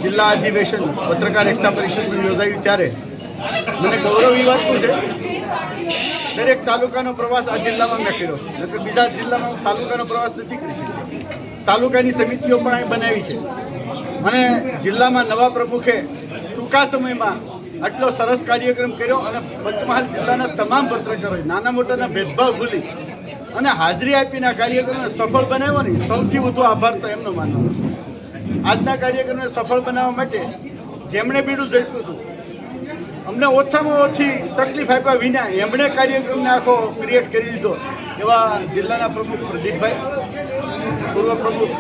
જિલ્લા અધિવેશન પત્રકાર એકતા પરિષદનું યોજાયું ત્યારે મને ગૌરવની વાતનું છે દરેક તાલુકાનો પ્રવાસ આ જિલ્લામાં મેં કર્યો છે, એટલે બીજા જિલ્લામાં તાલુકાનો પ્રવાસ નથી કરી શક્યો. તાલુકાની સમિતિઓ પણ અહીં બનાવી છે અને જિલ્લામાં નવા પ્રમુખે ટૂંકા સમયમાં આટલો સરસ કાર્યક્રમ કર્યો અને પંચમહાલ જિલ્લાના તમામ પત્રકારોએ નાના મોટાના ભેદભાવ ભૂલી અને હાજરી આપીને આ કાર્યક્રમને સફળ બનાવ્યો ને સૌથી વધુ આભાર તો એમનો માનવાનો છે. આજના કાર્યક્રમને સફળ બનાવવા માટે જેમણે બીડું ઝડપ્યું હતું, અમને ઓછામાં ઓછી તકલીફ આપ્યા વિના એમણે કાર્યક્રમને આખો ક્રિએટ કરી દીધો એવા જિલ્લાના પ્રમુખ પ્રદીપભાઈ, પૂર્વ પ્રમુખ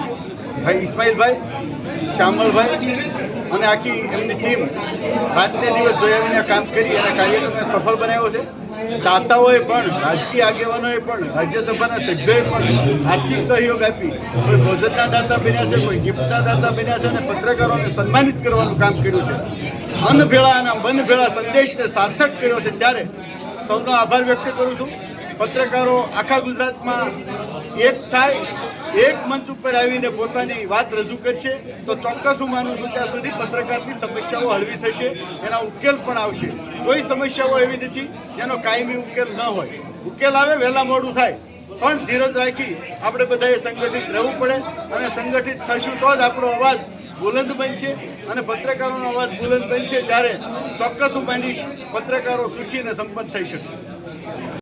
ભાઈ ઇસ્માઇલભાઈ, શ્યામળભાઈ અને આખી એમની ટીમ રાતને દિવસ જોયાવીને કામ કરી અને કાર્યક્રમને સફળ બનાવ્યો છે. દાતાઓએ પણ, રાજકીય આગેવાનોએ પણ, રાજ્યસભાના સભ્યોએ પણ આર્થિક સહયોગ આપી કોઈ ભોજનના દાતા બન્યા છે, કોઈ ગિફ્ટના દાતા બન્યા છે અને પત્રકારોને સન્માનિત કરવાનું કામ કર્યું છે. અન્ન ભેળા અને મન ભેળા સંદેશને સાર્થક કર્યો છે. ત્યારે સૌનો આભાર વ્યક્ત કરું છું. પત્રકારો આખા ગુજરાતમાં એક થાય, એક મંચ ઉપર આવીને પોતાની વાત રજૂ કરશે તો ચોક્કસ હું માનું છું ત્યાં સુધી પત્રકારની સમસ્યાઓ હળવી થશે, એના ઉકેલ પણ આવશે. કોઈ સમસ્યાઓ એવી નથી જેનો કાયમી ઉકેલ ન હોય. ઉકેલ આવે વહેલા મોડું થાય, પણ ધીરજ રાખી આપણે બધાએ સંગઠિત રહેવું પડે અને સંગઠિત થશું તો જ આપણો અવાજ બુલંદ બનશે અને પત્રકારોનો અવાજ બુલંદ બનશે ત્યારે ચોક્કસ હું માનીશ પત્રકારો સુખી અને સંપન્ન થઈ શકશે.